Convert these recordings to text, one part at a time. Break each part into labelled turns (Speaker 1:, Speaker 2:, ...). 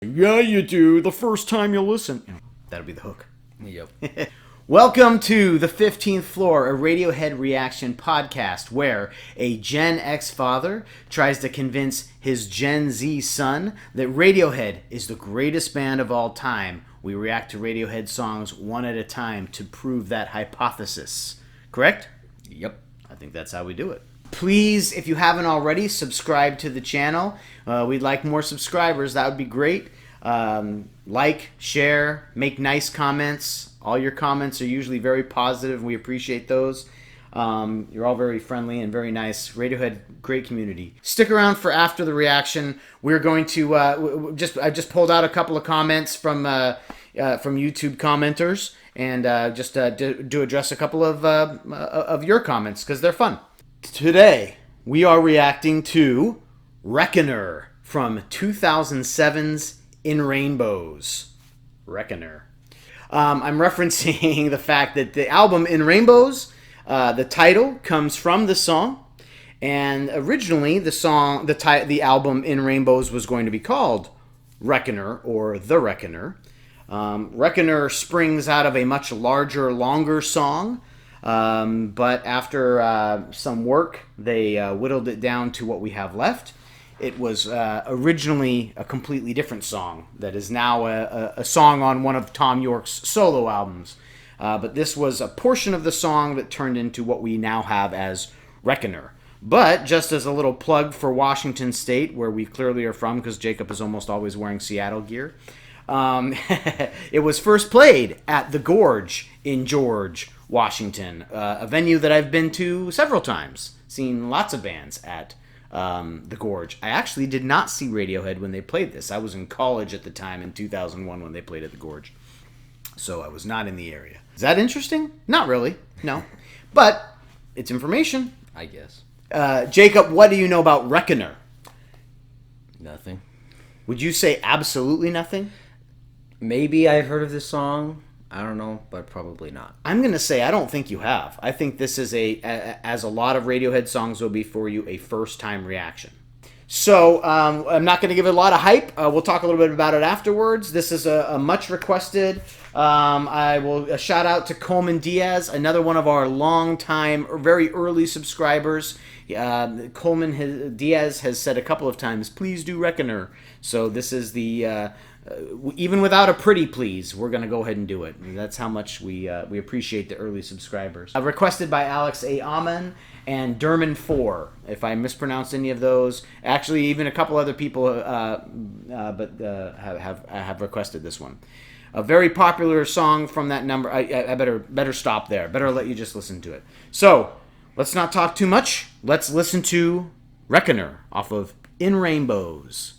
Speaker 1: Yeah, you do. The first time you listen. That'll be the hook.
Speaker 2: Yep.
Speaker 1: Welcome to the 15th Floor, a Radiohead reaction podcast where a Gen X father tries to convince his Gen Z son that Radiohead is the greatest band of all time. We react to Radiohead songs one at a time to prove that hypothesis. Correct?
Speaker 2: Yep.
Speaker 1: I think that's how we do it. Please, if you haven't already, subscribe to the channel. We'd like more subscribers. That would be great. Like, share, make nice comments. All your comments are usually very positive. We appreciate those. You're all very friendly and very nice. Radiohead, great community. Stick around for after the reaction. We're going to I just pulled out a couple of comments from YouTube commenters and just do address a couple of your comments because they're fun. Today we are reacting to Reckoner from 2007's In Rainbows. Reckoner. I'm referencing the fact that the album In Rainbows, the title comes from the song, and originally the album In Rainbows was going to be called Reckoner or The Reckoner. Reckoner springs out of a much larger, longer song, but after some work, they whittled it down to what we have left. It was originally a completely different song that is now a song on one of Tom York's solo albums. But this was a portion of the song that turned into what we now have as Reckoner. But just as a little plug for Washington State, where we clearly are from, because Jacob is almost always wearing Seattle gear, it was first played at the Gorge in George, Washington, a venue that I've been to several times, seen lots of bands at the Gorge. I actually did not see Radiohead when they played this. I was in college at the time in 2001 when they played at the Gorge. So I was not in the area. Is that interesting? Not really. No. But it's information.
Speaker 2: I guess.
Speaker 1: Jacob, what do you know about Reckoner?
Speaker 2: Nothing.
Speaker 1: Would you say absolutely nothing?
Speaker 2: Maybe I've heard of this song. I don't know, but probably not.
Speaker 1: I'm going to say I don't think you have. I think this is as a lot of Radiohead songs will be for you, a first-time reaction. So I'm not going to give it a lot of hype. We'll talk a little bit about it afterwards. This is a much requested. I will shout out to Coleman Diaz, another one of our long-time, very early subscribers. Coleman Diaz has said a couple of times, please do Reckoner. So this is the... even without a pretty please, we're going to go ahead and do it. That's how much we appreciate the early subscribers. Requested by Alex A. Aman and Derman 4. If I mispronounced any of those. Actually, even a couple other people have requested this one. A very popular song from that number. I better stop there. Better let you just listen to it. So, let's not talk too much. Let's listen to Reckoner off of In Rainbows.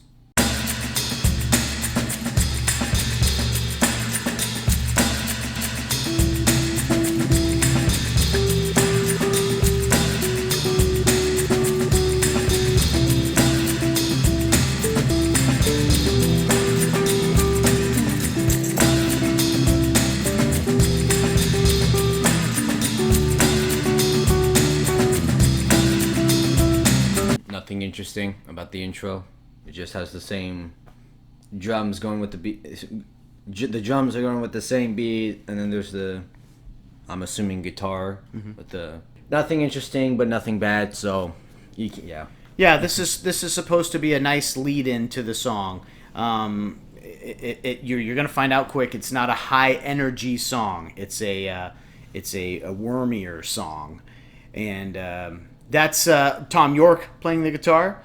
Speaker 2: Nothing interesting about the intro. It just has the same drums going with the beat. The drums are going with the same beat, and then there's the, I'm assuming, guitar with the. Nothing interesting, but nothing bad. So, yeah.
Speaker 1: Yeah, this is supposed to be a nice lead in to the song. You're gonna find out quick. It's not a high energy song. It's a wormier song, and that's Tom York playing the guitar.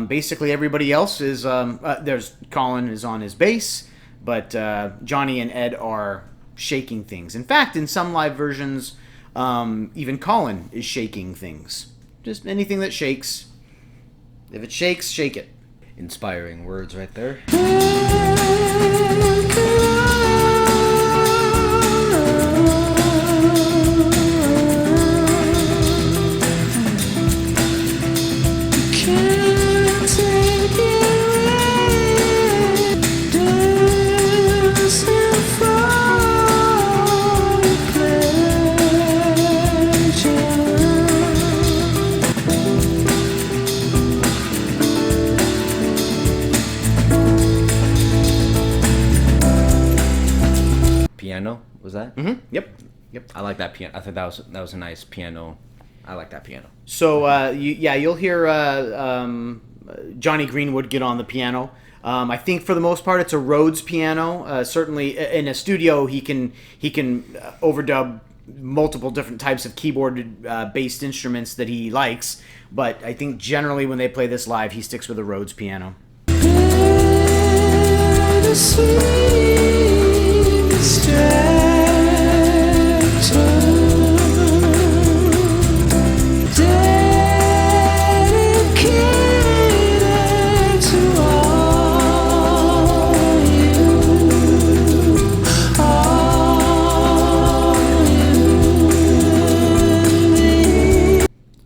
Speaker 1: Basically, everybody else is there's Colin is on his bass, but Johnny and Ed are shaking things. In fact, in some live versions, even Colin is shaking things. Just anything that shakes. If it shakes, shake it.
Speaker 2: Inspiring words right there. piano. Was that?
Speaker 1: Yep. Yep.
Speaker 2: I like that piano. I thought that was a nice piano. I like that piano.
Speaker 1: So you'll hear Johnny Greenwood get on the piano. I think for the most part it's a Rhodes piano. Certainly in a studio he can overdub multiple different types of keyboard based instruments that he likes. But I think generally when they play this live, he sticks with a Rhodes piano.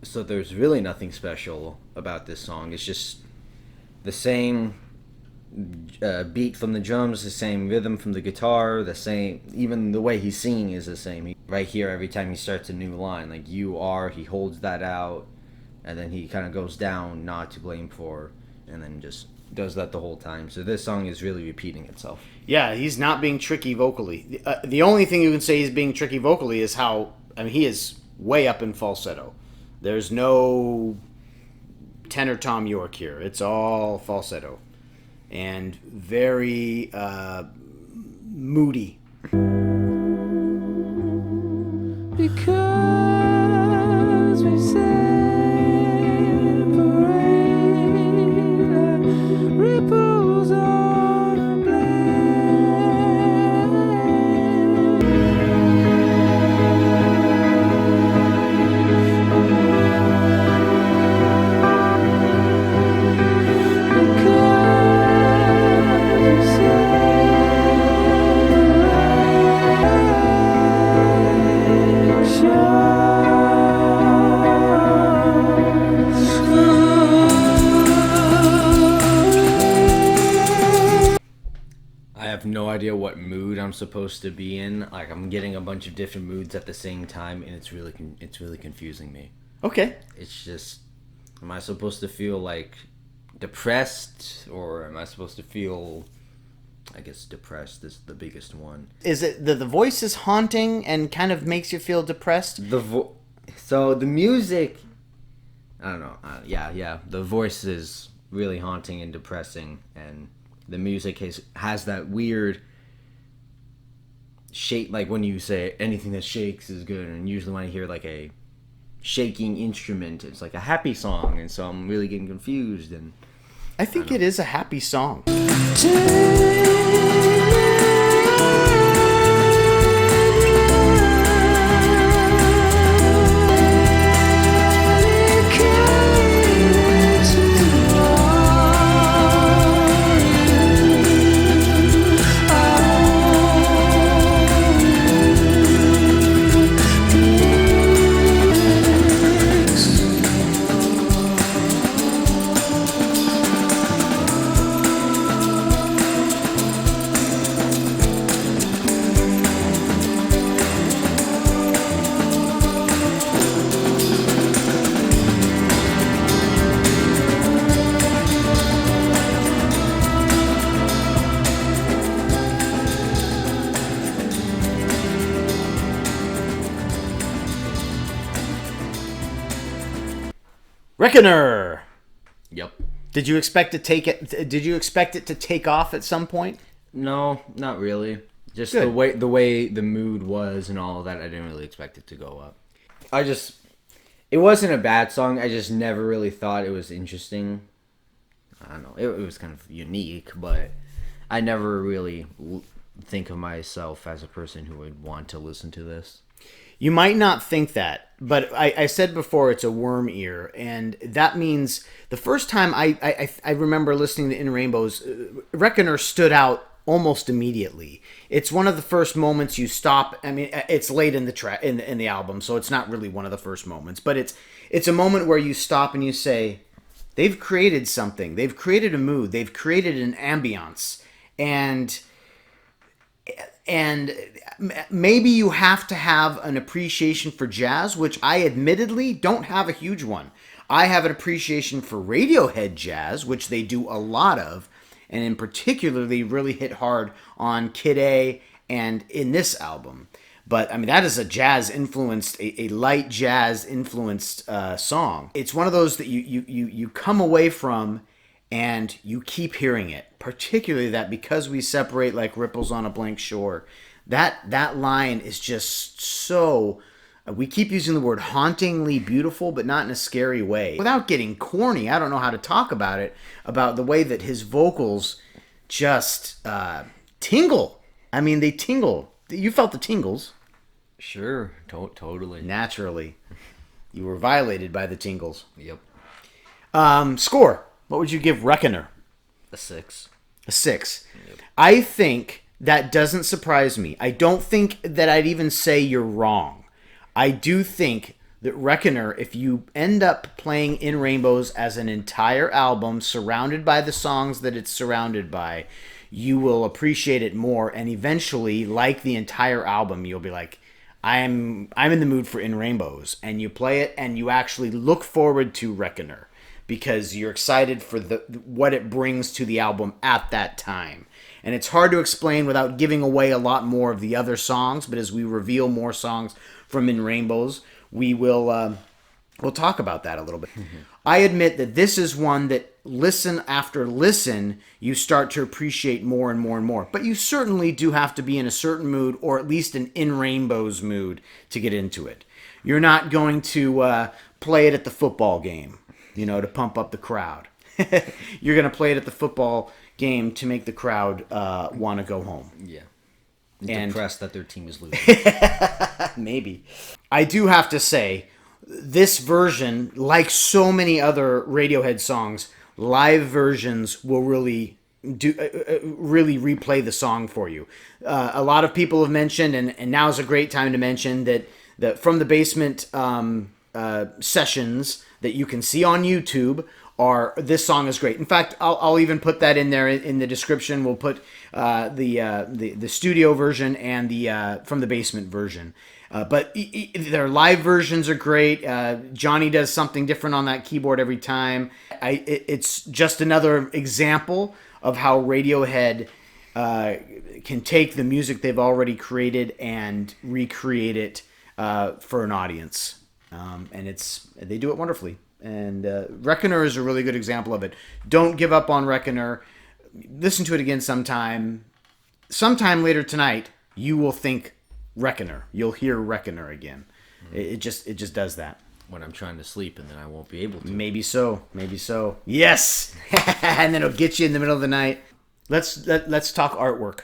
Speaker 2: So there's really nothing special about this song. It's just the same beat from the drums, the same rhythm from the guitar, the same, even the way he's singing is the same. Right here, every time he starts a new line, like "you are," he holds that out, and then he kind of goes down, "not to blame for," and then just does that the whole time. So this song is really repeating itself.
Speaker 1: Yeah, he's not being tricky vocally. The only thing you can say he's being tricky vocally is how, I mean, he is way up in falsetto. There's no tenor Tom York here. It's all falsetto and very moody.
Speaker 3: Because we separate ripples on a
Speaker 2: I have no idea what mood I'm supposed to be in. Like I'm getting a bunch of different moods at the same time, and it's really confusing me.
Speaker 1: Okay.
Speaker 2: It's just, am I supposed to feel like depressed, or am I supposed to feel? I guess depressed is the biggest one.
Speaker 1: Is it the voice is haunting and kind of makes you feel depressed?
Speaker 2: So the music, I don't know. Yeah. The voice is really haunting and depressing, and the music has that weird shake. Like when you say anything that shakes is good, and usually when I hear like a shaking instrument, it's like a happy song, and so I'm really getting confused. And
Speaker 1: I think it is a happy song. Reckoner.
Speaker 2: yep.
Speaker 1: Did you expect to take it? Did you expect it to take off at some point?
Speaker 2: No, not really. Just
Speaker 1: Good.
Speaker 2: the way the mood was and all of that, I didn't really expect it to go up. It wasn't a bad song. I just never really thought it was interesting. I don't know. It was kind of unique, but I never really think of myself as a person who would want to listen to this.
Speaker 1: You might not think that, but I said before it's a worm ear, and that means the first time I remember listening to In Rainbows, Reckoner stood out almost immediately. It's one of the first moments you stop. I mean, it's late in the track in the album, so it's not really one of the first moments, but it's a moment where you stop and you say, they've created something. They've created a mood. They've created an ambiance, and maybe you have to have an appreciation for jazz, which I admittedly don't have a huge one. I have an appreciation for Radiohead jazz, which they do a lot of, and in particular, they really hit hard on Kid A and in this album. But I mean, that is a jazz influenced, a light jazz influenced song. It's one of those that you come away from and you keep hearing it. Particularly that because we separate like ripples on a blank shore. That line is just so. We keep using the word hauntingly beautiful, but not in a scary way. Without getting corny, I don't know how to talk about it, about the way that his vocals just tingle. I mean, they tingle. You felt the tingles.
Speaker 2: Sure, totally.
Speaker 1: Naturally. You were violated by the tingles.
Speaker 2: Yep.
Speaker 1: Score. What would you give Reckoner?
Speaker 2: A 6.
Speaker 1: A 6.
Speaker 2: Yep.
Speaker 1: I think that doesn't surprise me. I don't think that I'd even say you're wrong. I do think that Reckoner, if you end up playing In Rainbows as an entire album surrounded by the songs that it's surrounded by, you will appreciate it more, and eventually, like the entire album, you'll be like, I'm in the mood for In Rainbows, and you play it and you actually look forward to Reckoner because you're excited for what it brings to the album at that time. And it's hard to explain without giving away a lot more of the other songs, but as we reveal more songs from In Rainbows, we'll talk about that a little bit. Mm-hmm. I admit that this is one that listen after listen, you start to appreciate more and more and more. But you certainly do have to be in a certain mood, or at least an In Rainbows mood, to get into it. You're not going to play it at the football game, to pump up the crowd. You're going to play it at the football game to make the crowd want to go home.
Speaker 2: Yeah. And depressed that their team is losing.
Speaker 1: Maybe. I do have to say, this version, like so many other Radiohead songs, live versions will really replay the song for you. A lot of people have mentioned, and now is a great time to mention that From the Basement sessions that you can see on YouTube this song is great. In fact, I'll even put that in there in the description. We'll put the studio version and the From the Basement version. But their live versions are great. Johnny does something different on that keyboard every time. It's just another example of how Radiohead can take the music they've already created and recreate it for an audience. And they do it wonderfully. And Reckoner is a really good example of it. Don't give up on Reckoner. Listen to it again sometime. Sometime later tonight, you will think Reckoner. You'll hear Reckoner again. It just does that.
Speaker 2: When I'm trying to sleep, and then I won't be able to.
Speaker 1: Maybe so. Yes! And then it'll get you in the middle of the night. Let's talk artwork.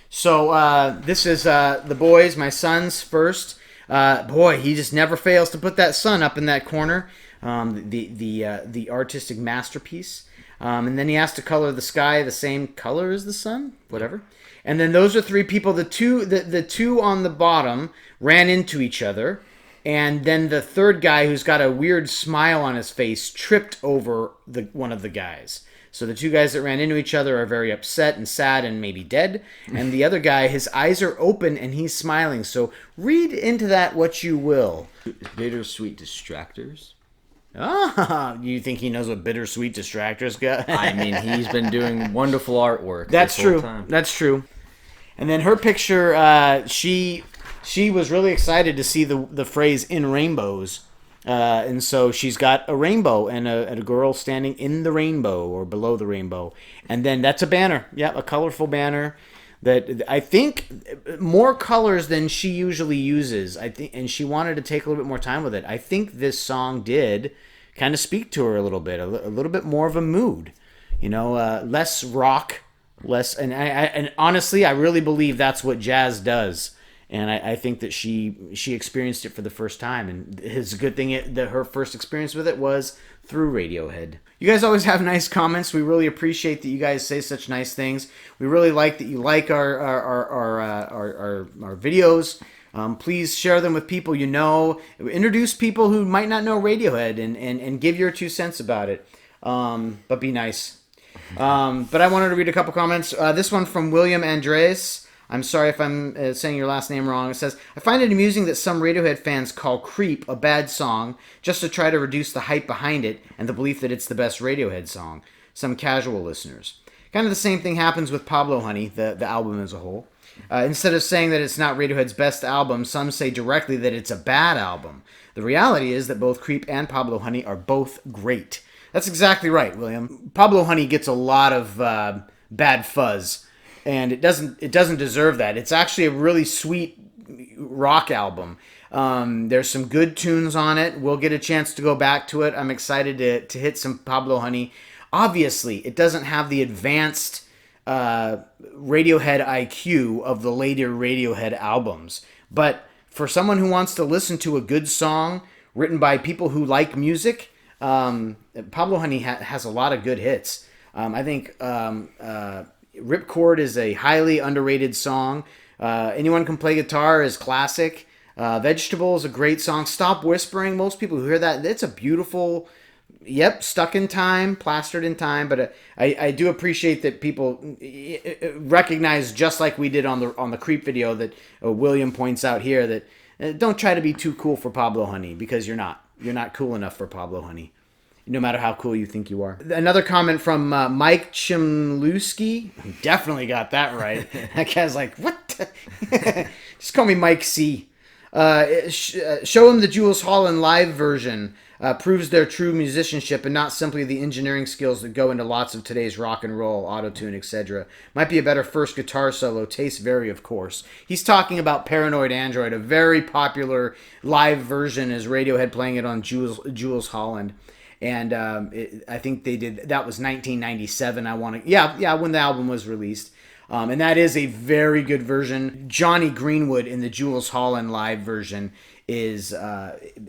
Speaker 1: So this is the boys, my son's first. Boy, he just never fails to put that sun up in that corner. The artistic masterpiece. And then he has to color the sky the same color as the sun, whatever. And then those are three people. The two on the bottom ran into each other, and then the third guy, who's got a weird smile on his face, tripped over one of the guys. So the two guys that ran into each other are very upset and sad and maybe dead. And the other guy, his eyes are open and he's smiling. So read into that what you will.
Speaker 2: Bittersweet distractors.
Speaker 1: Ah, you think he knows what bittersweet distractors got?
Speaker 2: I mean, he's been doing wonderful artwork.
Speaker 1: That's
Speaker 2: this whole
Speaker 1: true.
Speaker 2: Time.
Speaker 1: That's true. And then her picture, she was really excited to see the phrase "in rainbows," and so she's got a rainbow and a girl standing in the rainbow or below the rainbow, and then that's a banner. Yeah, a colorful banner that I think more colors than she usually uses. I think, and she wanted to take a little bit more time with it. I think this song did kind of speak to her a little bit, a little bit more of a mood, less rock, less. And honestly, I really believe that's what jazz does. And I think that she experienced it for the first time, and it's a good thing that her first experience with it was through Radiohead. You guys always have nice comments. We really appreciate that you guys say such nice things. We really like that you like our videos. Please share them with people you know. Introduce people who might not know Radiohead and give your 2 cents about it. But be nice. But I wanted to read a couple comments. This one from William Andres. I'm sorry if I'm saying your last name wrong. It says, I find it amusing that some Radiohead fans call Creep a bad song just to try to reduce the hype behind it and the belief that it's the best Radiohead song. Some casual listeners. Kind of the same thing happens with Pablo Honey, the album as a whole. Instead of saying that it's not Radiohead's best album, some say directly that it's a bad album. The reality is that both Creep and Pablo Honey are both great. That's exactly right, William. Pablo Honey gets a lot of bad fuzz, and it doesn't deserve that. It's actually a really sweet rock album. There's some good tunes on it. We'll get a chance to go back to it. I'm excited to hit some Pablo Honey. Obviously, it doesn't have the advanced Radiohead IQ of the later Radiohead albums. But for someone who wants to listen to a good song written by people who like music, Pablo Honey has a lot of good hits. I think Ripcord is a highly underrated song. Anyone Can Play Guitar is classic. Vegetable is a great song. Stop Whispering. Most people who hear that, it's a beautiful... Yep, stuck in time, plastered in time, but I do appreciate that people recognize, just like we did on the Creep video that William points out here, that don't try to be too cool for Pablo Honey, because you're not. You're not cool enough for Pablo Honey, no matter how cool you think you are. Another comment from Mike Chimlewski. Definitely got that right. That guy's like, what? Just call me Mike C. Show him the Jules Holland live version. Proves their true musicianship and not simply the engineering skills that go into lots of today's rock and roll, autotune, etc. Might be a better first guitar solo. Tastes vary, of course. He's talking about Paranoid Android, a very popular live version, as Radiohead playing it on Jules Holland. And I think they did, that was 1997. When the album was released. And that is a very good version. Johnny Greenwood in the Jules Holland live version is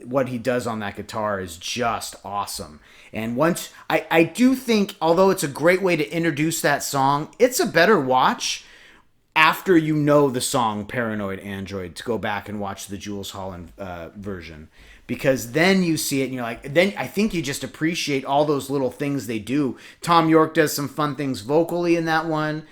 Speaker 1: what he does on that guitar is just awesome. And once I do think, although it's a great way to introduce that song, it's a better watch after you know the song Paranoid Android to go back and watch the Jules Holland version, because then you see it and you're like, then I think you just appreciate all those little things they do. Tom York does some fun things vocally in that one.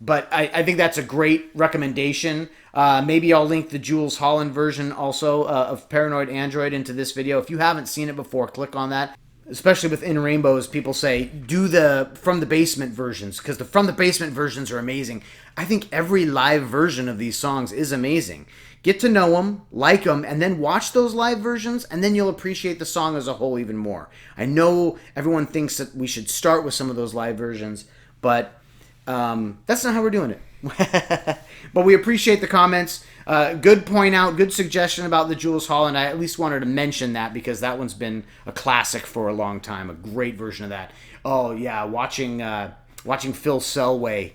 Speaker 1: But I think that's a great recommendation. Maybe I'll link the Jules Holland version also of Paranoid Android into this video. If you haven't seen it before, click on that. Especially with In Rainbows, people say, do the From the Basement versions, because the From the Basement versions are amazing. I think every live version of these songs is amazing. Get to know them, like them, and then watch those live versions, and then you'll appreciate the song as a whole even more. I know everyone thinks that we should start with some of those live versions, but... that's not how we're doing it. But we appreciate the comments. Good point out, good suggestion about the Jules Holland. I at least wanted to mention that because that one's been a classic for a long time. A great version of that. Oh yeah, watching Phil Selway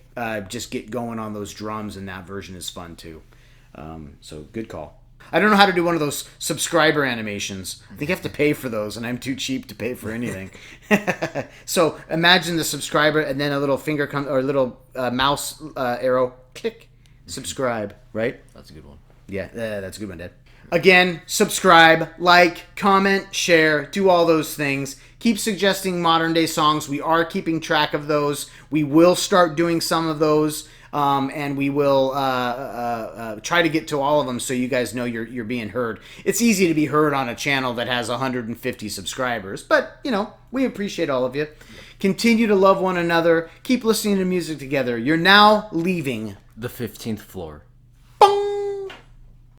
Speaker 1: just get going on those drums in that version is fun too. So good call. I don't know how to do one of those subscriber animations. I think you have to pay for those, and I'm too cheap to pay for anything. So imagine the subscriber, and then a little finger or a little mouse arrow, click, subscribe, right?
Speaker 2: That's a good one.
Speaker 1: Yeah, that's a good one, Dad. Again, subscribe, like, comment, share, do all those things. Keep suggesting modern day songs. We are keeping track of those. We will start doing some of those. And we will try to get to all of them so you guys know you're being heard. It's easy to be heard on a channel that has 150 subscribers, but, we appreciate all of you. Continue to love one another. Keep listening to music together. You're now leaving
Speaker 2: the 15th floor.